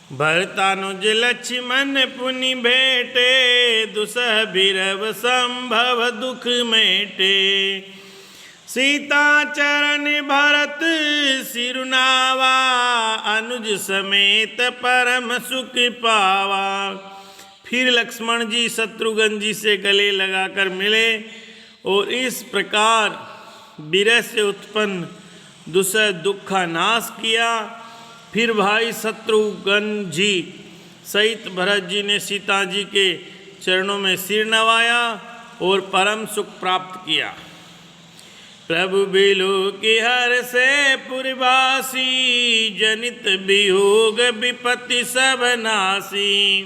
भरतानुज लक्ष्मण पुनि भेटे, दुसह बिरव संभव दुख मेटे। सीता चरण भरत सिरुनावा, अनुज समेत परम सुख पावा। फिर लक्ष्मण जी शत्रुघ्न जी से गले लगाकर मिले और इस प्रकार विरह से उत्पन्न दुसह दुख का नाश किया। फिर भाई शत्रुघ्न जी सहित भरत जी ने सीता जी के चरणों में सिर नवाया और परम सुख प्राप्त किया। प्रभु बिलो की हर से पुरवासी, जनित वियोग विपत्ति सब नासी।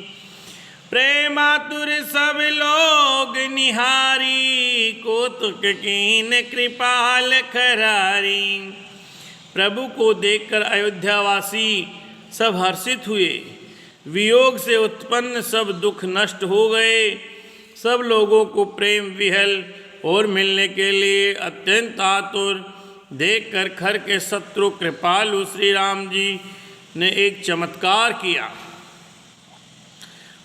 प्रेमातुर सब लोग निहारी, कौतुक कीन कृपाल खरारी। प्रभु को देखकर अयोध्यावासी सब हर्षित हुए। वियोग से उत्पन्न सब दुख नष्ट हो गए। सब लोगों को प्रेम विहल और मिलने के लिए अत्यंत आतुर देखकर खर के शत्रु कृपालु श्री राम जी ने एक चमत्कार किया।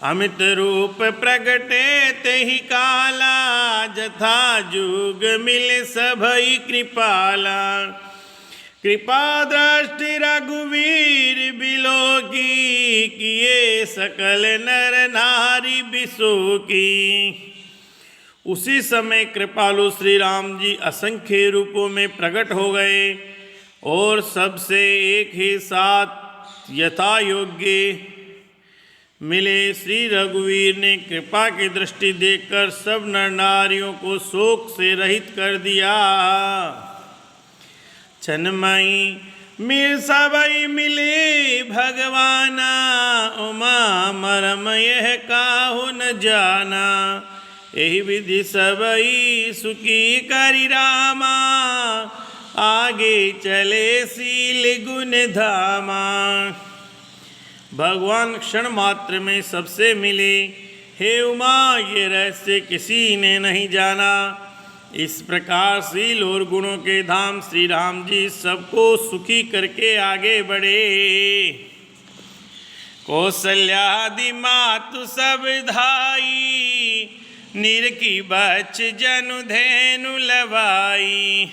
अमित रूप प्रगटे तेहि काला, जथा जुग मिले सभई कृपाला। कृपा दृष्टि रघुवीर बिलोकी, किए सकल नर नारी बिसोकी। उसी समय कृपालु श्री राम जी असंख्य रूपों में प्रकट हो गए और सबसे एक ही साथ यथा योग्य मिले। श्री रघुवीर ने कृपा की दृष्टि देखकर सब नर नारियों को शोक से रहित कर दिया। छनमई मिल सबई मिले भगवाना, उमा मरम यह काहु न जाना। यही विधि सबई सुखी करि रामा, आगे चले सील गुण धामा। भगवान क्षण मात्र में सबसे मिले। हे उमा, ये रहस्य किसी ने नहीं जाना। इस प्रकार शील और गुणों के धाम श्री राम जी सबको सुखी करके आगे बढ़े। कौशल्यादि मातु सब धाई, निरखी बच जनु धेनु लवाई।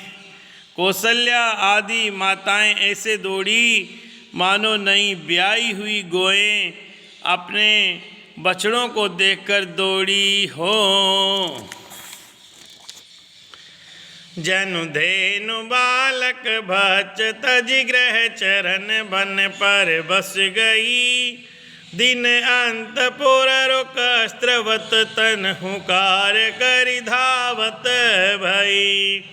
कौशल्या आदि माताएं ऐसे दौड़ी मानो नई ब्याई हुई गोएं अपने बछड़ों को देखकर दौड़ी हो। जनु धेनु बालक भच तज ग्रह चरण बन पर बस गई। दिन अंत पुर रुक अस्त्रवत तन हुकार करि धावत भई।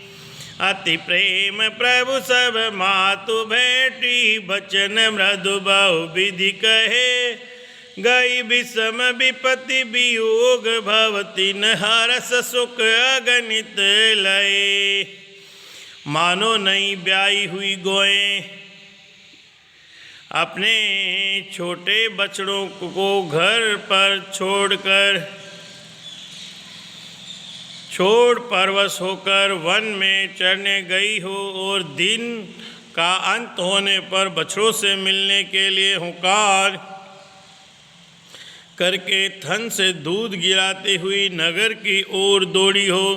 अति प्रेम प्रभु सब मातु भेटी, बचन मृदु बहु विधि कहे। गई विषम विपत्ति वियोग, भवति न हरस सुख अगणित लय। मानो नई ब्याई हुई गोएं अपने छोटे बछड़ों को घर पर छोड़ परवश होकर वन में चरने गई हो और दिन का अंत होने पर बछड़ों से मिलने के लिए हुंकार करके थन से दूध गिराती हुई नगर की ओर दौड़ी हो।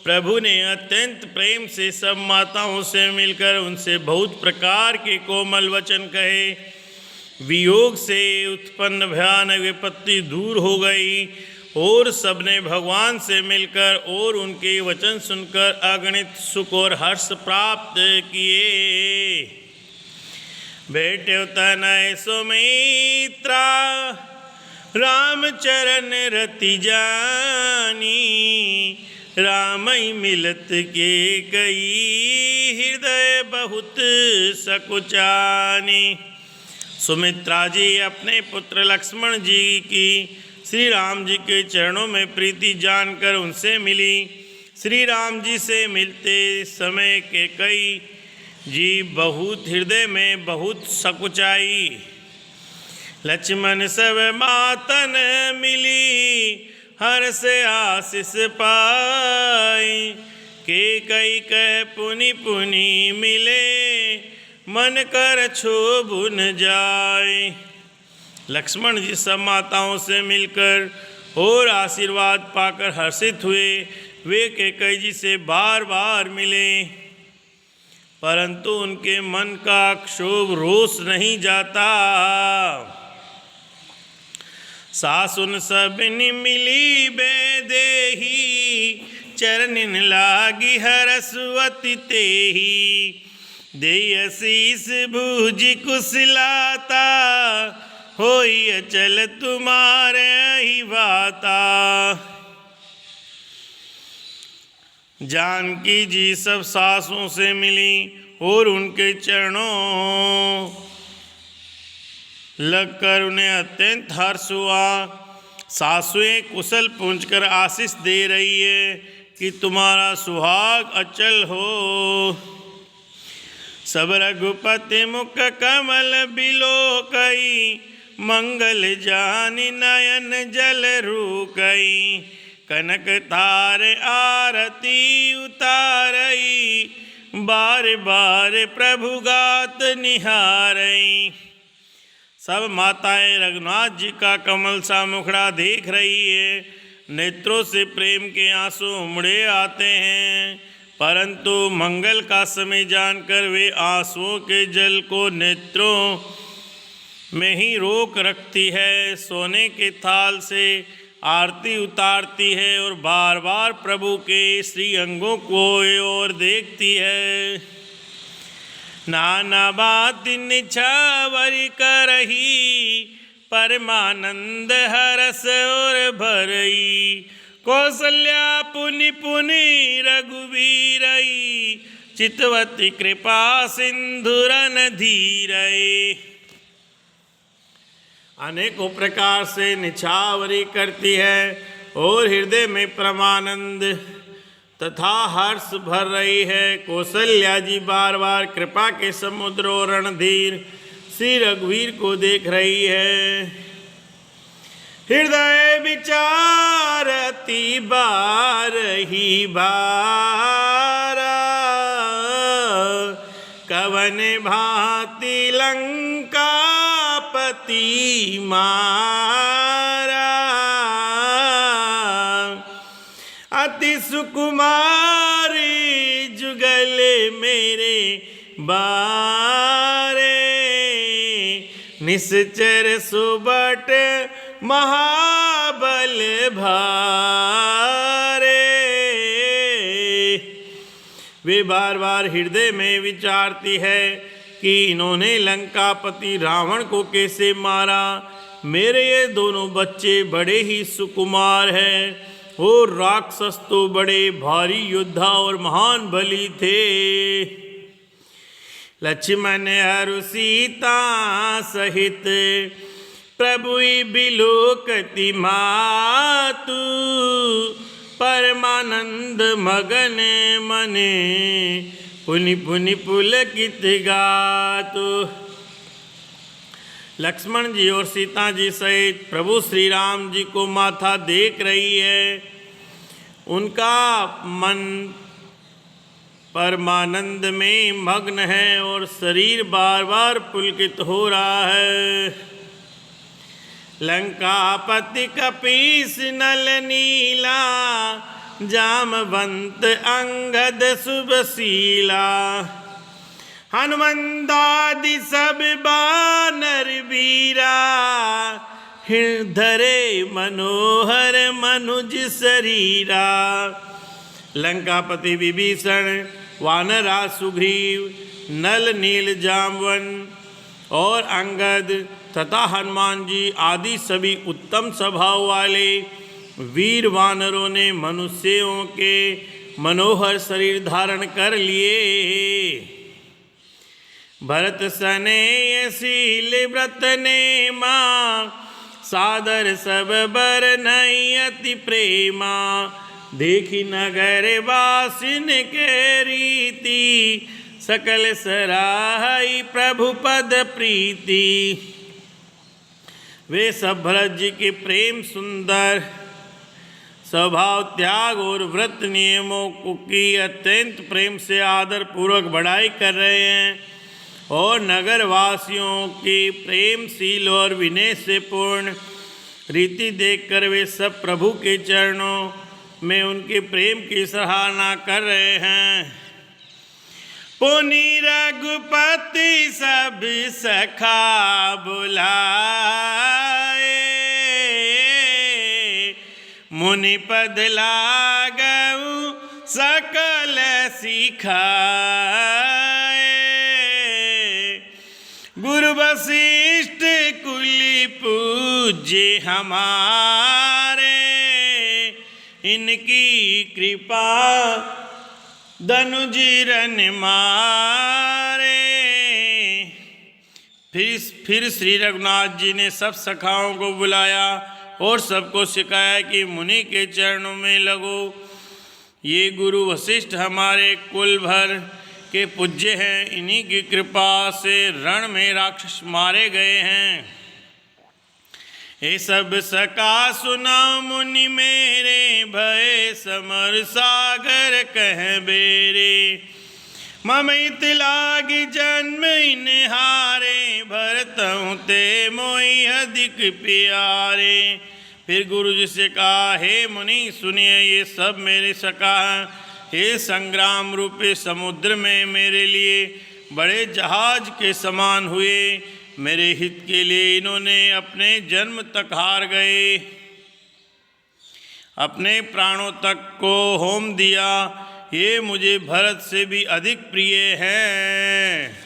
प्रभु ने अत्यंत प्रेम से सब माताओं से मिलकर उनसे बहुत प्रकार के कोमल वचन कहे। वियोग से उत्पन्न भयानक विपत्ति दूर हो गई और सबने भगवान से मिलकर और उनके वचन सुनकर अगणित सुख और हर्ष प्राप्त किए। भेटे तनय सुमित्रा, राम चरण रति जानी। रामई मिलत के कई, हृदय बहुत सकुचानी। सुमित्रा जी अपने पुत्र लक्ष्मण जी की श्री राम जी के चरणों में प्रीति जानकर उनसे मिली। श्री राम जी से मिलते समय के कई जी बहुत हृदय में बहुत सकुचाई। लक्ष्मण सब मातन मिली, हर से आशीष पाई। के कई कह पुनि पुनि मिले, मन कर क्षोभ न जाए। लक्ष्मण जी सब माताओं से मिलकर और आशीर्वाद पाकर हर्षित हुए। वे कैकेयी जी से बार बार मिले, परंतु उनके मन का क्षोभ रोष नहीं जाता। सासुन सबनि मिली बेदेही, चरणिन लागी हरस्वती तेही। देय शीस भुज कुशलाता, होई अचल तुम्हारे ही बाता। जानकी जी सब सासों से मिली और उनके चरणों लगकर उन्हें अत्यंत हर्ष हुआ। सासुएं कुशल पूछकर आशीष दे रही है कि तुम्हारा सुहाग अचल हो। सब रघुपति मुख कमल बिलोकई, मंगल जानि नयन जल रूकई। कनक तार आरती उतारई, बार बार प्रभु गात निहारई। सब माताएं रघुनाथ जी का कमल सा मुखड़ा देख रही है। नेत्रों से प्रेम के आंसू उमड़े आते हैं, परंतु मंगल का समय जानकर वे आंसुओं के जल को नेत्रों में ही रोक रखती है। सोने के थाल से आरती उतारती है और बार बार प्रभु के श्री अंगों को ओर देखती है। नाना बात निछावर करही, परमानंद हरस और भरई। कौसल्या पुनि पुनि रघुवीरई, चितवती कृपा सिंधुरन धीरई। अनेकों प्रकार से निछावरी करती है और हृदय में परमानंद तथा हर्ष भर रही है। कौसल्या जी बार बार कृपा के समुद्र और रणधीर श्री रघुवीर को देख रही है। हृदय विचारती बार ही बारा, कवन भांति लंका पति मारा। अति सुकुमारी जुगल मेरे बारे, निश्चर सुबट महाबल भारे। वे बार बार हृदय में विचारती है कि इन्होंने लंकापति रावण को कैसे मारा। मेरे ये दोनों बच्चे बड़े ही सुकुमार हैं और राक्षस तो बड़े भारी योद्धा और महान बली थे। लक्ष्मण और सीता सहित प्रभु बिलोकति मातु, परमानंद मगन मने पुनि पुनि पुलकित गातु। लक्ष्मण जी और सीता जी सहित प्रभु श्री राम जी को माथा देख रही है। उनका मन परमानंद में मग्न है और शरीर बार बार पुलकित हो रहा है। लंकापति कपीस नल नीला, जामवंत अंगद शुभशीला। हनुमंदादि सब बानर वीरा, हृदय मनोहर मनुज शरीरा। लंकापति विभीषण, वानराज सुग्रीव, नल नील जामवन और अंगद तथा हनुमान जी आदि सभी उत्तम स्वभाव वाले वीर वानरों ने मनुष्यों के मनोहर शरीर धारण कर लिए। भरत सने शील व्रत ने माँ, सादर सब बर नहीं अति प्रेमा। देखी नगर वासिन के रीति, सकल सराहई प्रभु पद प्रीति। वे सब भरत जी के प्रेम सुंदर स्वभाव, त्याग और व्रत नियमों की अत्यंत प्रेम से आदर पूर्वक बढ़ाई कर रहे हैं। और नगरवासियों की प्रेमशील और विनय से पूर्ण रीति देखकर वे सब प्रभु के चरणों में उनके प्रेम की सराहना कर रहे हैं। पुनि रघुपति सब सखा बुलाए, मुनि पद लागऊ सकल सिखाए। गुरु वशिष्ठ कुली पूज्य हमारे, इनकी कृपा धनुजीरन मारे। फिर श्री रघुनाथ जी ने सब सखाओं को बुलाया और सबको सिखाया कि मुनि के चरणों में लगो। ये गुरु वशिष्ठ हमारे कुल भर के पूज्य हैं, इन्हीं की कृपा से रण में राक्षस मारे गए हैं। ये सब सका सुना मुनि मेरे, भय समर सागर कह बेरे। ममित लागी जन्म इन्हारे, भरतहु ते मोहि अधिक प्यारे। फिर गुरु जी से कहा, हे मुनि सुनिए, ये सब मेरे सखा हैं। हे संग्राम रूपे समुद्र में मेरे लिए बड़े जहाज के समान हुए। मेरे हित के लिए इन्होंने अपने जन्म तक हार गए, अपने प्राणों तक को होम दिया। ये मुझे भरत से भी अधिक प्रिय हैं।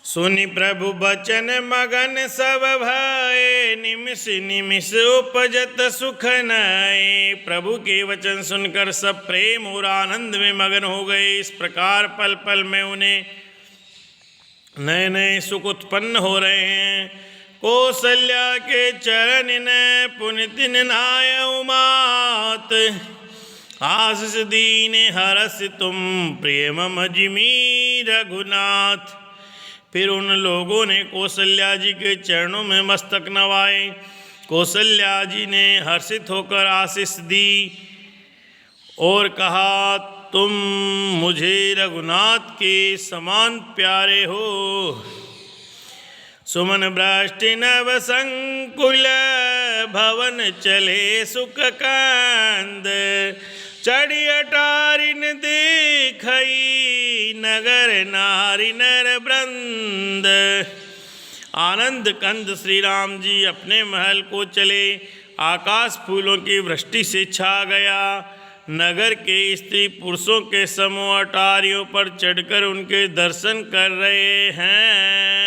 सुनि प्रभु बचन मगन सब भय, निमिष निमिष उपजत सुख नये। प्रभु के वचन सुनकर सब प्रेम और आनंद में मगन हो गए। इस प्रकार पल पल में उन्हें नए नए सुख उत्पन्न हो रहे हैं। कौसल्या के चरण न पुनितिन नाय उमात, आशीष दीन हरस तुम प्रिय मम जिमी रघुनाथ। फिर उन लोगों ने कौशल्या जी के चरणों में मस्तक नवाए। कौशल्या जी ने हर्षित होकर आशीष दी और कहा, तुम मुझे रघुनाथ के समान प्यारे हो। सुमन भ्रष्टि नव संकुल, भवन चले सुख कंद। चढ़ी अटारिन देखई, नगर नारी नर वृंद। आनंद कंद श्री राम जी अपने महल को चले। आकाश फूलों की वृष्टि से छा गया। नगर के स्त्री पुरुषों के समूह अटारियों पर चढ़कर उनके दर्शन कर रहे हैं।